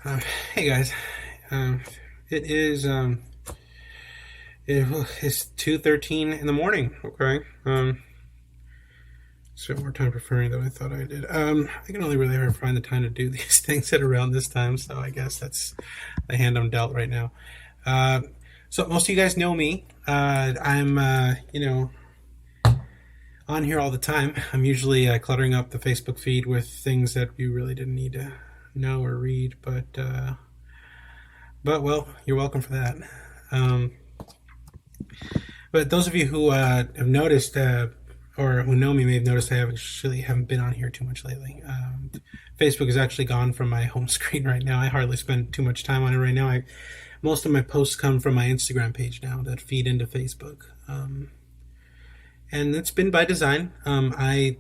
Uh, hey guys, um, it is it's 2:13 in the morning. Okay, so more time preferring than I thought I did. I can only really ever find the time to do these things at around this time, so I guess that's the hand I'm dealt right now. Uh, so most of you guys know me. I'm on here all the time. I'm usually cluttering up the Facebook feed with things that you really didn't need to know or read, but well, you're welcome for that. Um, But those of you who have noticed or who know me may have noticed I actually haven't been on here too much lately. Facebook is actually gone from my home screen right now. I hardly spend too much time on it right now. Most of my posts come from my Instagram page now that feed into Facebook. And it's been by design. I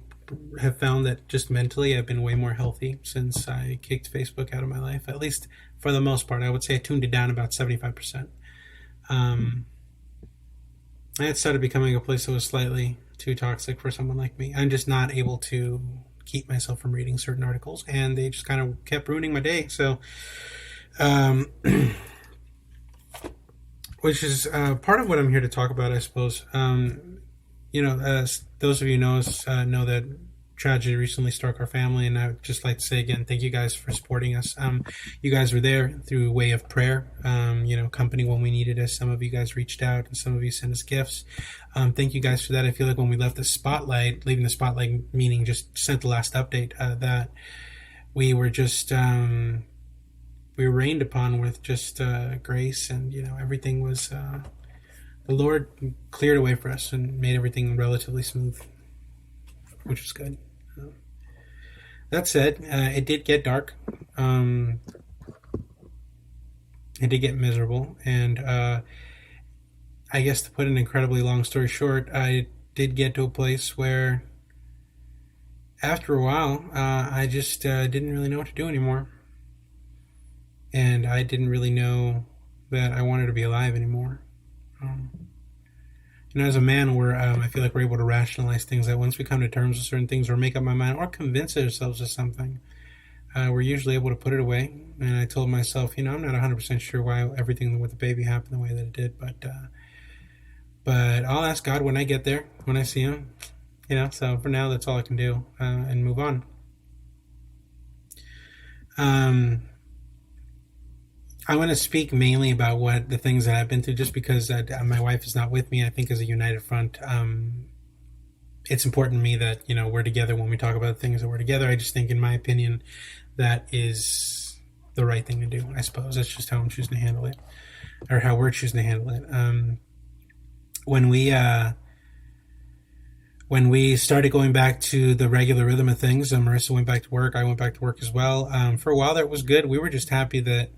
have found that just mentally I've been way more healthy since I kicked Facebook out of my life. At least for the most part, I would say I tuned it down about 75%. It started becoming a place that was slightly too toxic for someone like me. I'm just not able to keep myself from reading certain articles, and they just kind of kept ruining my day. So, um, which is part of what I'm here to talk about, I suppose. As those of you know that tragedy recently struck our family, and I'd just like to say again, thank you guys for supporting us. You guys were there through way of prayer, company when we needed us. Some of you guys reached out, and some of you sent us gifts. Thank you guys for that. I feel like when we left the spotlight, leaving the spotlight meaning just sent the last update, that we were just we were rained upon with just grace, and everything was. The Lord cleared a way for us and made everything relatively smooth, which was good. That said, it did get dark. It did get miserable, and I guess to put an incredibly long story short, I did get to a place where, after a while, I just didn't really know what to do anymore, and I didn't really know that I wanted to be alive anymore. Um, as a man, I feel like we're able to rationalize things. That once we come to terms with certain things, or make up my mind, or convince ourselves of something, we're usually able to put it away. And I told myself, I'm not 100% sure why everything with the baby happened the way that it did, but I'll ask God when I get there, when I see Him. So for now, that's all I can do, and move on. I want to speak mainly about what the things that I've been through, just because my wife is not with me. I think as a united front, it's important to me that we're together when we talk about things that we're together. I just think, in my opinion, that is the right thing to do. I suppose that's just how I'm choosing to handle it, or how we're choosing to handle it. When we started going back to the regular rhythm of things, Marissa went back to work. I went back to work as well. For a while, that was good. We were just happy that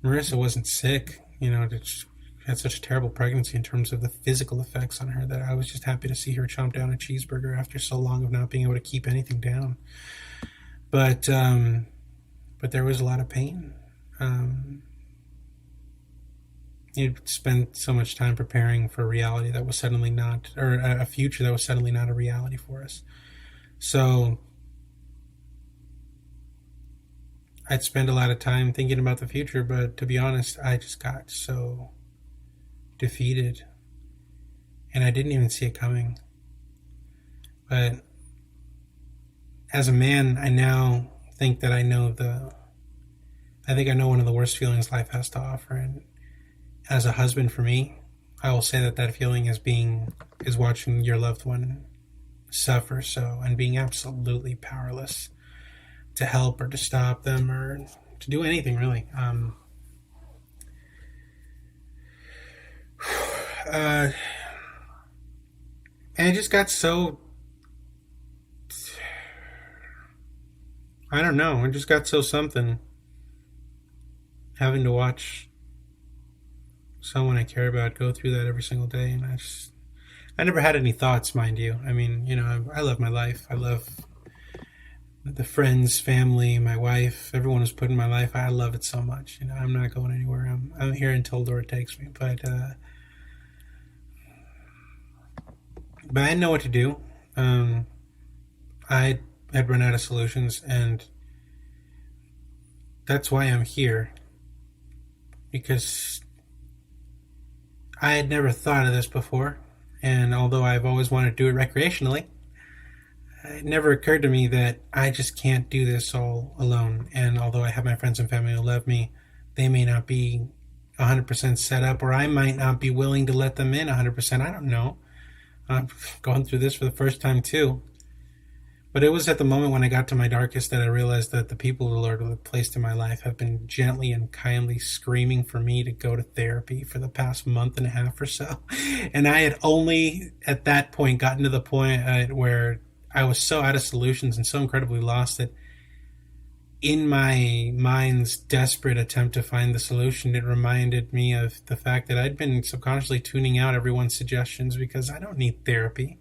Marissa wasn't sick. She had such a terrible pregnancy in terms of the physical effects on her, that I was just happy to see her chomp down a cheeseburger after so long of not being able to keep anything down. But there was a lot of pain. You'd spend so much time preparing for a reality that was suddenly not, or a future that was suddenly not a reality for us. So I'd spend a lot of time thinking about the future, but to be honest, I just got so defeated, and I didn't even see it coming. But as a man, I now think that I know one of the worst feelings life has to offer, and as a husband, for me, I will say that feeling is watching your loved one suffer so, and being absolutely powerless to help or to stop them or to do anything, really. And it just got so, I don't know, it just got so something, having to watch someone I care about go through that every single day. And I never had any thoughts, mind you. I mean, I love my life. I love the friends, family, my wife, everyone who's put in my life. I love it so much. I'm not going anywhere. I'm here until the Lord takes me. But I didn't know what to do. I had run out of solutions, and that's why I'm here, because I had never thought of this before. And although I've always wanted to do it recreationally, it never occurred to me that I just can't do this all alone. And although I have my friends and family who love me, they may not be 100% set up, or I might not be willing to let them in 100%. I don't know. I'm going through this for the first time too. But it was at the moment when I got to my darkest that I realized that the people the Lord had placed in my life have been gently and kindly screaming for me to go to therapy for the past month and a half or so. And I had only at that point gotten to the point where I was so out of solutions and so incredibly lost that in my mind's desperate attempt to find the solution, it reminded me of the fact that I'd been subconsciously tuning out everyone's suggestions because I don't need therapy.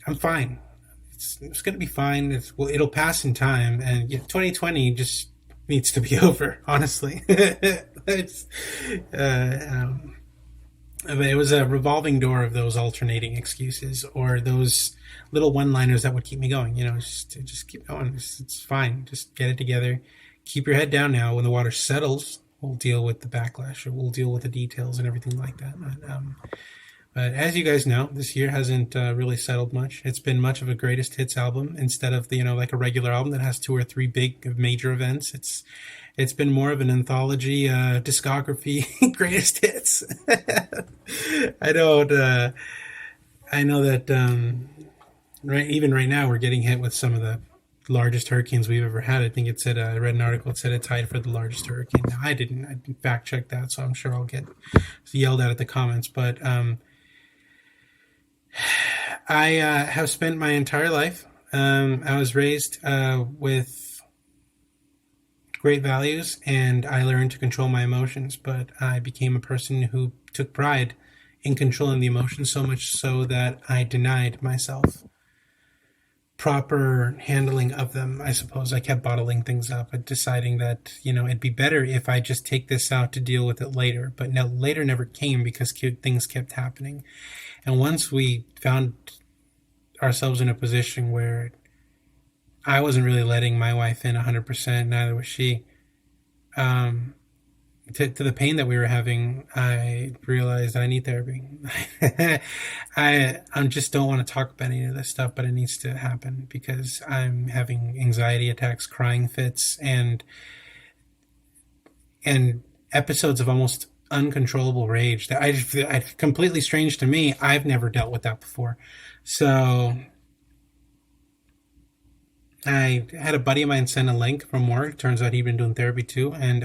I'm fine. It's going to be fine. It'll pass in time, and 2020 just needs to be over. Honestly, it's, but it was a revolving door of those alternating excuses or those little one-liners that would keep me going. Just keep going. It's fine. Just get it together. Keep your head down now. When the water settles, we'll deal with the backlash, or we'll deal with the details and everything like that. But as you guys know, this year hasn't really settled much. It's been much of a greatest hits album instead of like a regular album that has 2 or 3 big major events. It's been more of an anthology discography greatest hits. I don't. I know that even right now we're getting hit with some of the largest hurricanes we've ever had. I think it said I read an article. It said it tied for the largest hurricane. Now, I didn't fact check that, so I'm sure I'll get yelled at the comments. But I have spent my entire life. I was raised with great values, and I learned to control my emotions. But I became a person who took pride in controlling the emotions, so much so that I denied myself proper handling of them. I suppose I kept bottling things up and deciding that it'd be better if I just take this out to deal with it later. But no, later never came because things kept happening. And once we found ourselves in a position where I wasn't really letting my wife in 100%, neither was she, to the pain that we were having, I realized I need therapy. I just don't want to talk about any of this stuff, but it needs to happen because I'm having anxiety attacks, crying fits, and episodes of almost uncontrollable rage that I completely strange to me. I've never dealt with that before. So I had a buddy of mine send a link from work. Turns out he'd been doing therapy too, and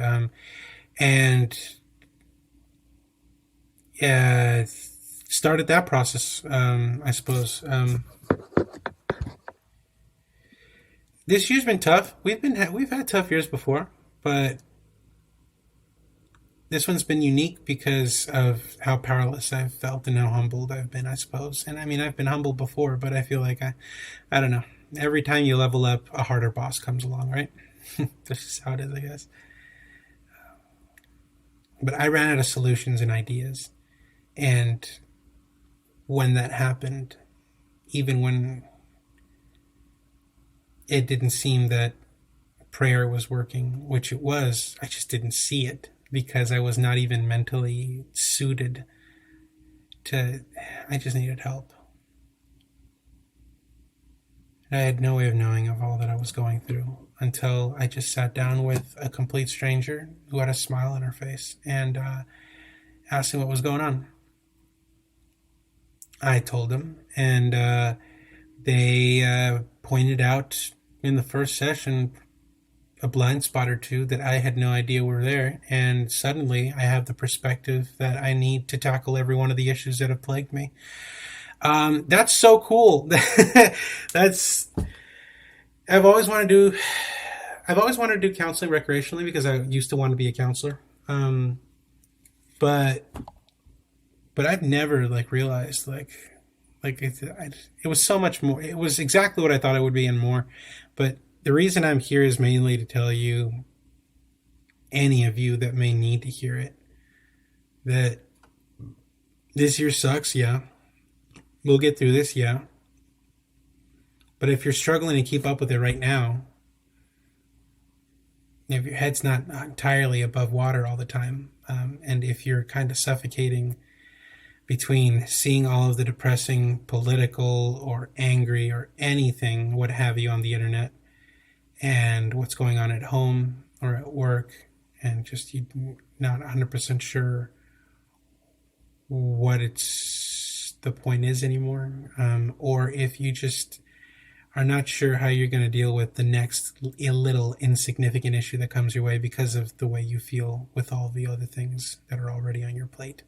started that process. I suppose this year's been tough. We've had tough years before, but this one's been unique because of how powerless I've felt and how humbled I've been, I suppose. And I mean, I've been humbled before, but I feel like I don't know. Every time you level up, a harder boss comes along, right? This is how it is, I guess. But I ran out of solutions and ideas. And when that happened, even when it didn't seem that prayer was working, which it was, I just didn't see it because I was not even mentally suited I just needed help. And I had no way of knowing of all that I was going through until I just sat down with a complete stranger who had a smile on her face and asked him what was going on. I told him, and they pointed out in the first session a blind spot or two that I had no idea were there, and suddenly I have the perspective that I need to tackle every one of the issues that have plagued me. That's so cool. I've always wanted to do counseling recreationally because I used to want to be a counselor. But I've never realized it was so much more. It was exactly what I thought it would be and more. But the reason I'm here is mainly to tell you, any of you that may need to hear it, that this year sucks. Yeah, we'll get through this. Yeah. But if you're struggling to keep up with it right now, if your head's not entirely above water all the time, and if you're kind of suffocating between seeing all of the depressing political or angry or anything, what have you, on the internet, and what's going on at home or at work, and just you not 100% sure what it's the point is anymore, or if you just are not sure how you're going to deal with the next little insignificant issue that comes your way because of the way you feel with all the other things that are already on your plate.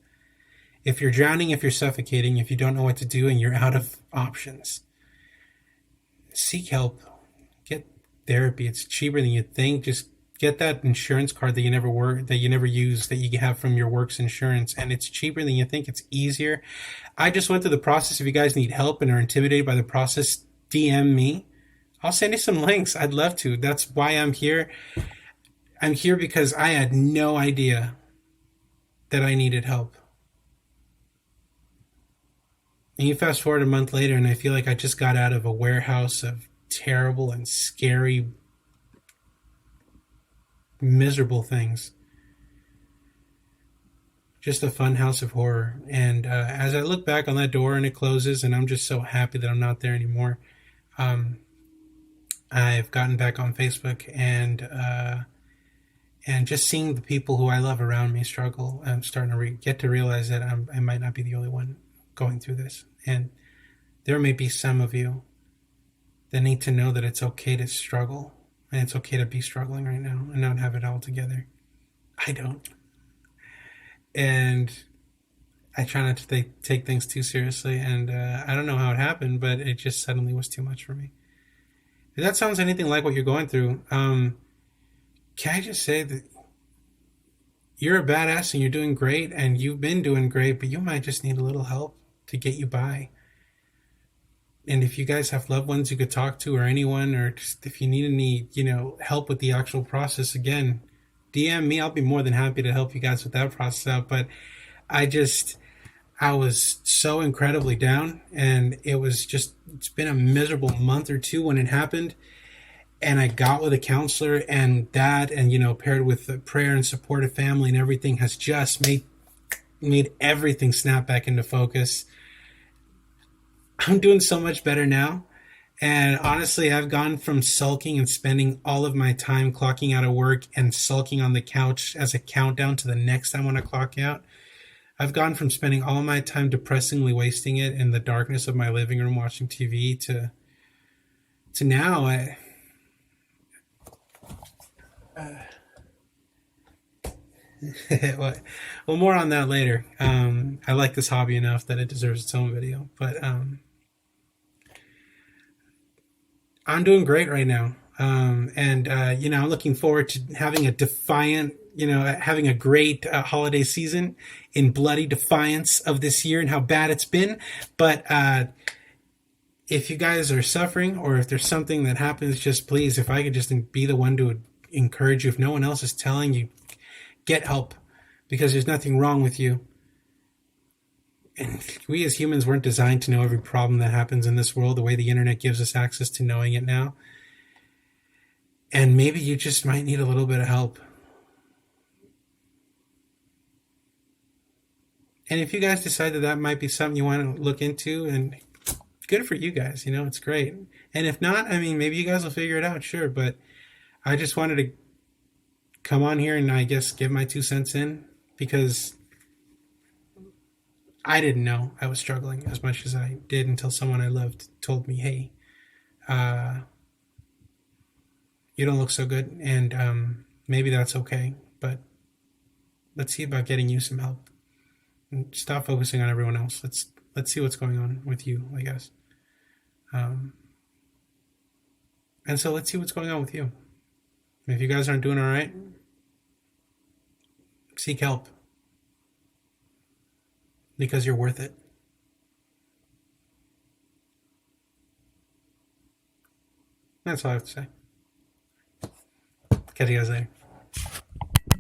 If you're drowning, if you're suffocating, if you don't know what to do and you're out of options, seek help. Get therapy. It's cheaper than you think. Just get that insurance card that you never use, that you have from your work's insurance, and it's cheaper than you think. It's easier. I just went through the process. If you guys need help and are intimidated by the process, DM me. I'll send you some links. I'd love to. That's why I'm here. I'm here because I had no idea that I needed help. And you fast forward a month later, and I feel like I just got out of a warehouse of terrible and scary, miserable things. Just a fun house of horror. And as I look back on that door and it closes, and I'm just so happy that I'm not there anymore, I've gotten back on Facebook, and just seeing the people who I love around me struggle, I'm starting to get to realize that I might not be the only one going through this. And there may be some of you that need to know that it's okay to struggle, and it's okay to be struggling right now and not have it all together. I don't. And I try not to take things too seriously, and I don't know how it happened, but it just suddenly was too much for me. If that sounds anything like what you're going through, can I just say that you're a badass and you're doing great, and you've been doing great, but you might just need a little help to get you by. And if you guys have loved ones you could talk to, or anyone, or just if you need any, help with the actual process, again, DM me. I'll be more than happy to help you guys with that process out. But I was so incredibly down, and it's been a miserable month or two when it happened. And I got with a counselor, and that, and, paired with the prayer and supportive family and everything, has just made everything snap back into focus. I'm doing so much better now. And honestly, I've gone from sulking and spending all of my time clocking out of work and sulking on the couch as a countdown to the next time when I clock out. I've gone from spending all my time depressingly wasting it in the darkness of my living room watching TV to now. Well, more on that later. I like this hobby enough that it deserves its own video. But I'm doing great right now. And I'm looking forward to having having a great holiday season in bloody defiance of this year and how bad it's been. But if you guys are suffering, or if there's something that happens, just please, if I could just be the one to encourage you, if no one else is telling you, get help, because there's nothing wrong with you. And we as humans weren't designed to know every problem that happens in this world the way the internet gives us access to knowing it now. And maybe you just might need a little bit of help. And if you guys decide that might be something you want to look into, and good for you guys, it's great. And if not, maybe you guys will figure it out, sure. But I just wanted to come on here and I guess give my 2 cents in, because I didn't know I was struggling as much as I did until someone I loved told me, hey, you don't look so good, and maybe that's okay, but let's see about getting you some help. And stop focusing on everyone else. Let's see what's going on with you, I guess. And so let's see what's going on with you. If you guys aren't doing all right, seek help, because you're worth it. That's all I have to say. Catch you guys later.